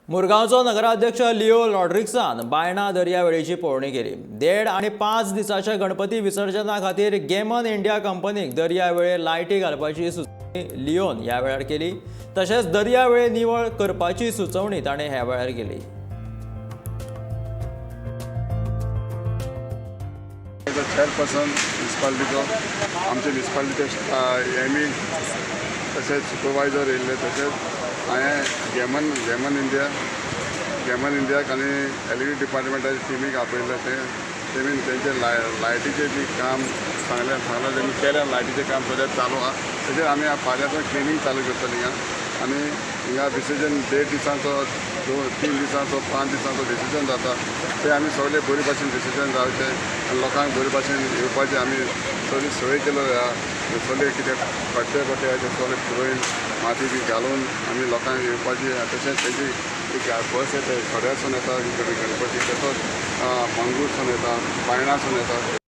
मुरगांवचो नगराध्यक्ष लिओ रॉड्रिक्सान बायणा दर्यावेळेची पळोवणी केली। 1.5 आनी 5 दिसाच्या गणपती विसर्जना खातीर गेमन इंडिया कंपनीक दर्यावेळे लायटी घालपाची सुचोवणी लिओन ह्या वेळार केली। तशेंच दर्यावेळे निवळ करपाची सुचोवणी ताणें ह्या वेळार केली। चेअरपर्सन म्युनिसिपालिटीचो आमचे म्युनिसिपालिटी एमी तशेंच सुपरवायझर येयल्ले तशेंच हांवें गेमन इंडियाक आनी एलईडी डिपार्टमेंटाचे टिमीक आपयल्ले तेमी तेंचे लायटीचें बी काम सांगलें तेमी केलें लायटीचें काम सद्या चालू आहा। तशेंच आमी फाल्यांचो क्लिनींग चालू करतली हिंगा आनी हिंगा डिसिजन 1.5 दिसांचो 3 दिसांचो 5 दिसांचो डिसिजन जाता ते आमी सगळे बरे भाशेन डिसिजन जावचे आनी लोकांक बरे भाशेन येवपाचें आमी सगळी सोय केलो सगळे कितें खड्डे ते सगळे पुरोवन माती बी घालून आमी लोकांक येवपाची तशेंच तेजी एक बस येता खोड्यासून येता गणपती तसोच मंगळूरसून येता बायणासून येता।